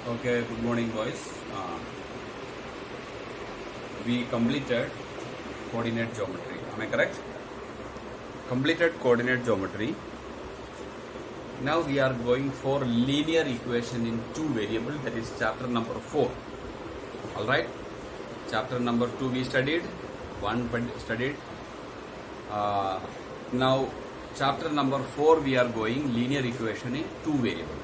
Okay, good morning, boys. We completed coordinate geometry. Am I correct? Completed coordinate geometry. Now we are going for linear equation in two variables. That is chapter number 4. All right. Chapter number 2 we studied. 1 studied. Now chapter number 4 we are going linear equation in two variables.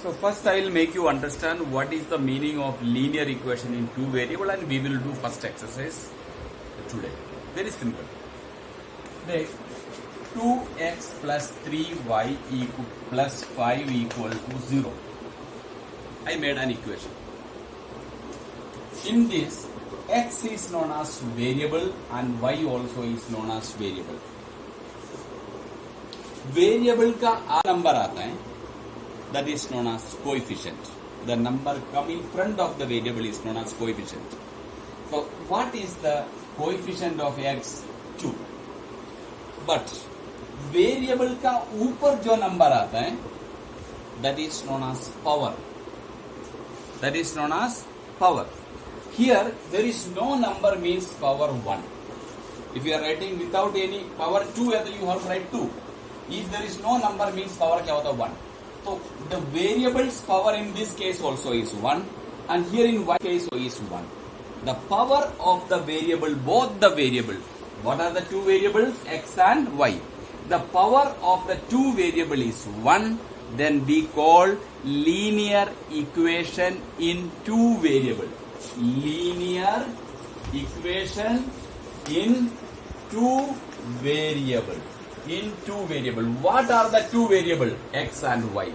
So first I will make you understand what is the meaning of linear equation in two variable, and we will do first exercise today. Very simple. Take 2x plus 3y plus 5 equal to 0. I made an equation. In this, x is known as variable and y also is known as variable. Variable का आ number आता है, that is known as coefficient. The number coming in front of the variable is known as coefficient. So what is the coefficient of x? 2. But variable का ऊपर जो number आता है, that is known as power. That is known as power. Here there is no number means power 1. If you are writing without any power 2, you have to write 2. If there is no number means power क्या होता है 1. So the variable's power in this case also is 1, and here in y case is 1. The power of the variable, both the variable, what are the two variables? X and y. The power of the two variable is 1, then we call linear equation in two variable. Linear equation in two variable. In two variable. What are the two variable? X and y.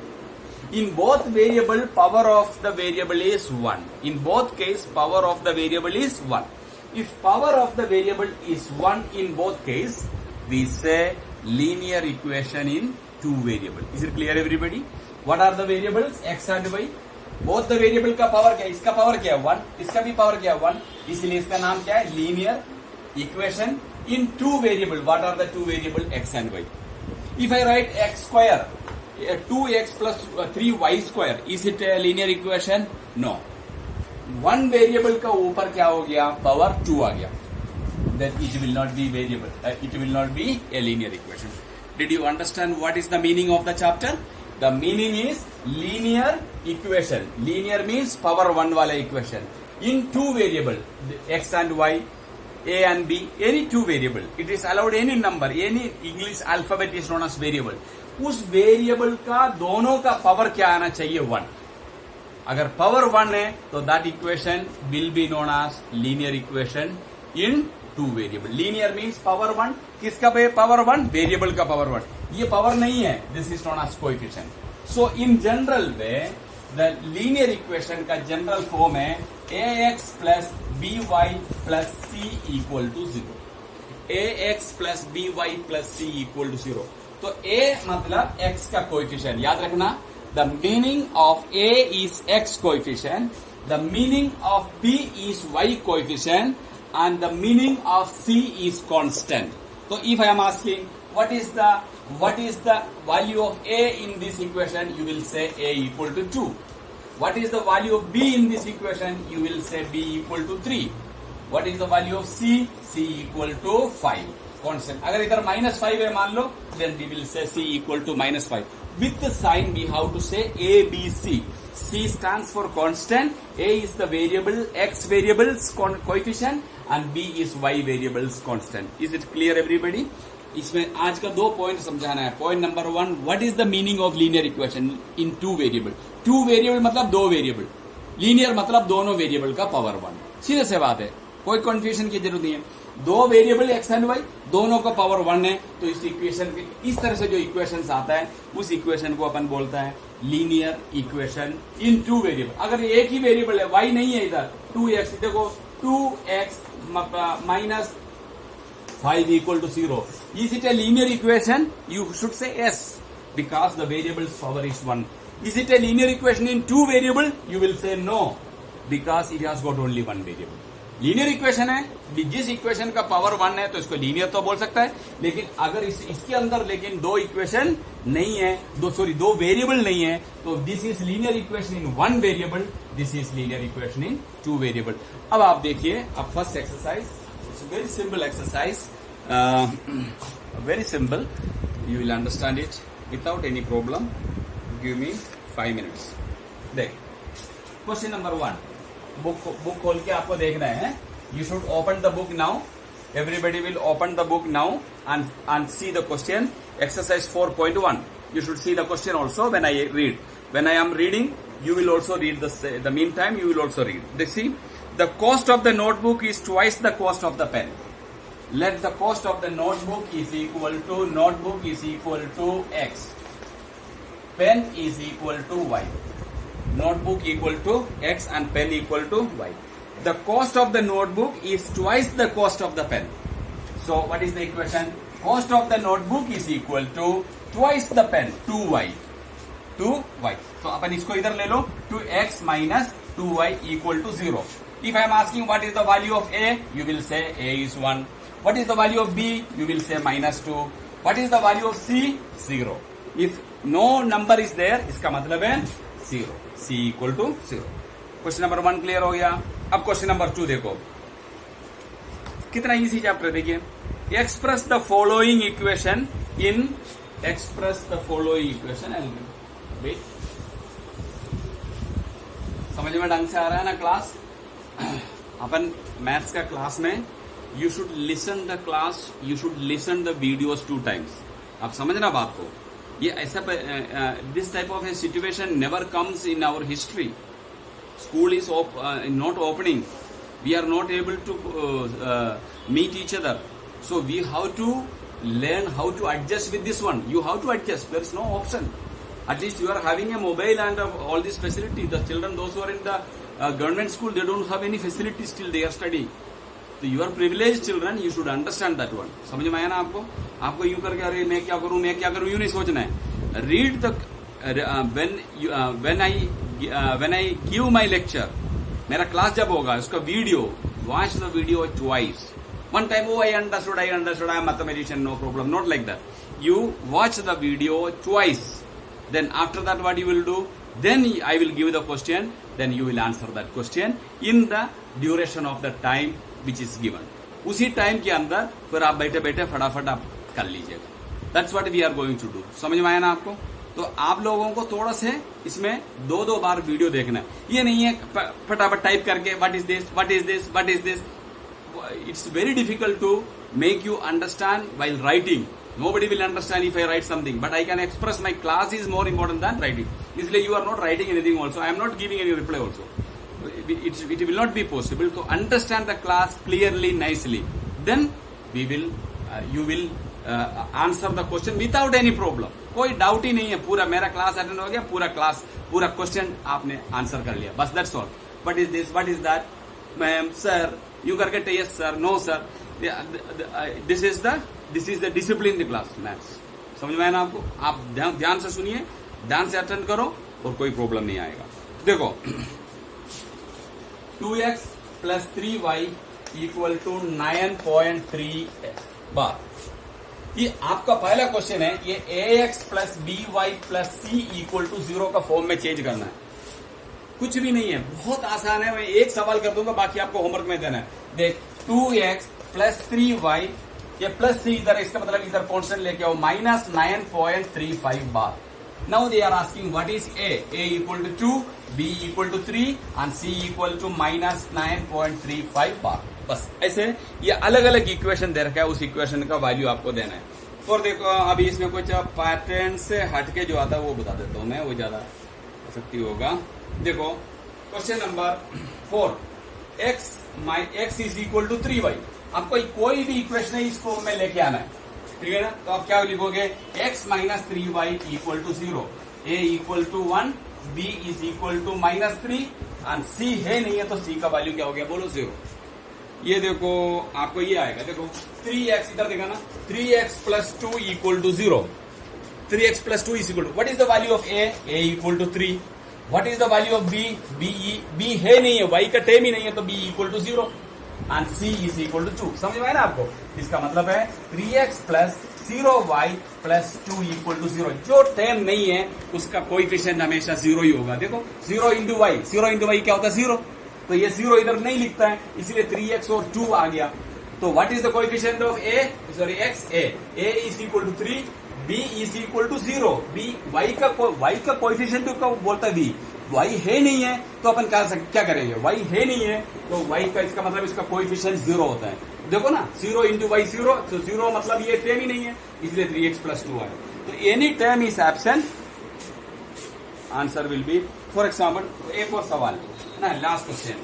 In both variable, power of the variable is 1. In both case, power of the variable is 1. If power of the variable is 1 in both case, we say linear equation in two variable. Is it clear everybody? What are the variables? X and y. Both the variable का power क्या है? इसका power क्या है? 1. इसका भी power क्या है? 1. इसलिए इसका नाम क्या है? Linear equation in two variable. What are the two variable? X and y. If I write x square, 2x plus 3y square, is it a linear equation? No. One variable का ऊपर क्या हो गया? Power 2 आ गया. Then it will not be variable. It will not be a linear equation. Did you understand what is the meaning of the chapter? The meaning is linear equation. Linear means power 1 वाला equation. In two variable, x and y, a and b, any two variable. It is allowed any number, any English alphabet is known as variable. उस variable का दोनों का power क्या आना चाहिए? 1. अगर power 1 है तो that equation will be known as linear equation in two variable. Linear means power 1. किसका पावर 1? वेरिएबल का पावर 1. ये पावर नहीं है, this is known as coefficient. So in general way the linear equation का general form है ax plus by plus c equal to 0. ax plus by plus c equal to 0. तो a मतलब x का coefficient. याद रखना, the meaning of a is x coefficient, the meaning of b is y coefficient, and the meaning of c is constant. So if I am asking what is the value of a in this equation, you will say a equal to 2. What is the value of b in this equation? You will say b equal to 3. What is the value of c? c equal to 5. Constant. अगर इधर -5 है मान लो, then we will say c equal to -5. With the sign we have to say a, b, c. C stands for constant, a is the variable, x variables coefficient, and b is y variables constant. Is it clear everybody? इसमें आज का 2 point समझाना है. Point number 1, what is the meaning of linear equation in two variable. Two variable मतलब दो variable, linear मतलब दोनों variable का पावर 1. सीधे से बात है, कोई कंफ्यूजन की जरूरत नहीं है. दो वेरिएबल एक्स एंड वाई, दोनों का पावर 1 है, तो इस इक्वेशन इस तरह से जो इक्वेशन आता है उस इक्वेशन को अपन बोलता है linear equation in two variable. अगर एक ही वेरिएबल है, वाई नहीं है इधर, 2x, देखो 2x minus 5 equal to 0. Is it a linear equation? You should say yes, because the variable's power is 1. Is it a linear equation in two variable? You will say no, because it has got only one variable. Linear equation है, जिस equation का power 1 है तो इसको linear तो बोल सकता है, लेकिन अगर इसके अंदर लेकिन दो इक्वेशन नहीं है, दो वेरिएबल नहीं है, तो this is linear equation in 1 variable, this is linear equation in 2 variable. अब आप देखिए, अब first exercise, it's very simple exercise, very simple, you will understand it without any problem. Give me 5 minutes. देख, question number 1, book खोल के आपको देखना है। You should open the book now, everybody will open the book now and see the question, exercise 4.1. You should see the question also when I read. When I am reading, you will also read the meantime you will also read. They see, the cost of the notebook is twice the cost of the pen. Let the cost of the notebook is equal to X. Pen is equal to Y. Notebook equal to X and pen equal to Y. The cost of the notebook is twice the cost of the pen. So what is the equation? Cost of the notebook is equal to twice the pen, 2y. तो अपन इसको इधर ले लो, 2x minus 2y equal to 0. If I am asking what is the value of A, you will say A is 1. What is the value of B? You will say minus 2. What is the value of C? 0. If no number is there, इसका मतलब है 0. C equal to 0. Question number 1 clear हो गया। अब question number 2 देखो, कितना easy chapter, देखिए। Express the following equation in, express the following equation, wait, समझ में ढंग से आ रहा है ना क्लास? अपन मैथ्स का क्लास में you should listen the class, you should listen the videos 2 times। आप समझना बात को, ये ऐसा this type of a situation never comes in our history. School is not opening. We are not able to meet each other. So we have to learn how to adjust with this one. You have to adjust. There is no option. At least you are having a mobile and all this facility. The children, those who are in the government school, they don't have any facilities till they are studying. So you are privileged children. You should understand that one. समझ में आया ना आपको? आपको यूं करके अरे मैं क्या करूं यूं नहीं सोचना है। Read the when I give my lecture, मेरा क्लास जब होगा उसका video, watch the video twice. One time, oh, I understood, I am a mathematician, no problem. Not like that. You watch the video twice. Then after that, what you will do? Then I will give the question. Then you will answer that question in the duration of the time which is given. उसी time के अंदर फिर आप बैठे बैठे फटाफट आप कर लीजिएगा। That's what we are going to do. समझ में आया ना आपको? तो आप लोगों को थोड़ा से इसमें 2 बार वीडियो देखना है। ये नहीं है फटाफट टाइप करके what is this. It's very difficult to make you understand while writing. Nobody will understand if I write something, but I can express. My class is more important than writing. Isliye you are not writing anything also. I am not giving any reply also. It will not be possible to understand the class clearly, nicely. Then you will answer the question without any problem. कोई doubt ही नहीं है। पूरा मेरा class attend हो गया, पूरा question आपने answer कर लिया, बस that's all. What is this, what is that, ma'am, sir, you करके yes sir, no sir. This is the discipline the class maths. समझ में आया ना आपको? आप ध्यान से सुनिए, ध्यान से अटेंड करो और कोई प्रॉब्लम नहीं आएगा। देखो, 2x plus 3y equal to 9.3 बार। ये आपका पहला क्वेश्चन है। ये ax plus by plus c equal to 0 का फॉर्म में चेंज करना है। कुछ भी नहीं है, बहुत आसान है। मैं एक सवाल कर दूंगा, बाकी आपको होमवर्क में देना है। देख, 2x plus 3y, ये प्लस c इधर, इसका मतलब इधर कॉन्स्टेंट लेके आओ, minus 9.35 bar. Now they are asking what is A equal to 2, B equal to 3 and C equal to minus 9.35 बार। बस ऐसे ये अलग अलग इक्वेशन दे रखा है, उस इक्वेशन का वैल्यू आपको देना है। और देखो, अभी इसमें कुछ पैटर्न से हटके जो आता है वो बता देता हूं मैं, वो ज्यादा इफेक्टिव होगा। देखो, question number 4, x is equal to 3y। आपको कोई भी इक्वेशन है इस फॉर्म में लेके आना है, ठीक है ना? तो आप क्या लिखोगे? x minus 3y equal to 0, a equal to 1, b is equal to minus 3 and c है नहीं है, तो c का वैल्यू क्या हो गया? बोलो 0। ये देखो, आपको ये आएगा। देखो, 3x इधर देखा ना, 3x plus 2 equal to 0। 3x plus 2 is equal to, what is the value of a equal to 3। What is the value of b है नहीं है, y का टर्म ही नहीं है, तो b equal to 0। And c is equal to 2। समझ में आया ना आपको? इसका मतलब है 3x plus 0y plus 2 equal to 0। जो टर्म नहीं है उसका कोएफिशिएंट हमेशा 0 ही होगा। देखो 0 इंटू वाई, 0 इंटू वाई क्या होता है 0, तो ये 0 इधर नहीं लिखता है, इसलिए 3x और 2 आ गया। तो what is the coefficient of x? a is equal to 3, b is equal to 0। b y का कोएफिशिएंट को बोलता है b, y है नहीं है तो अपन क्या करेंगे? y है नहीं है तो y का इसका मतलब इसका कोएफिशिएंट 0 होता है। देखो ना 0 इंटू वाई 0, तो 0 मतलब ये टर्म ही नहीं है, इसलिए 3x प्लस 2 आए। तो any term is absent, answer will be, for example एक और सवाल ना, last question,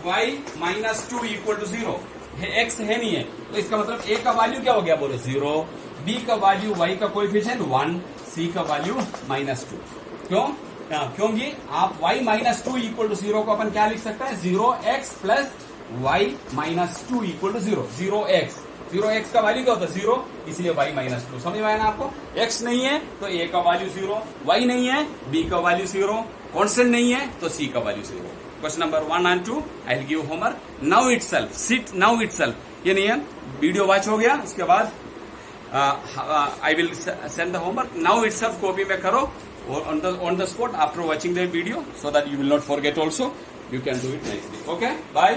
y minus 2 equal to 0, x है नहीं है तो इसका मतलब a का वैल्यू क्या हो गया बोलो 0, b का वैल्यू y का कोएफिशिएंट 1, c का वैल्यू -2। क्यों? क्योंकि आप y माइनस 2 इक्वल टू 0 को अपन क्या लिख सकते हैं? 0x plus y minus 2 equal to 0। 0x का वैल्यू क्या होता है 0, इसलिए y माइनस 2। समझ में आया ना आपको? x नहीं है तो a का वैल्यू 0, y नहीं है b का वैल्यू 0, कांस्टेंट नहीं है तो c का value 0। Question number 1 and 2 I will give homework now itself, sit now itself. ये नहीं है वीडियो वॉच हो गया, उसके बाद I will send the homework now itself, copy में करो और on the spot after watching the video so that you will not forget also, you can do it nicely. Okay, bye.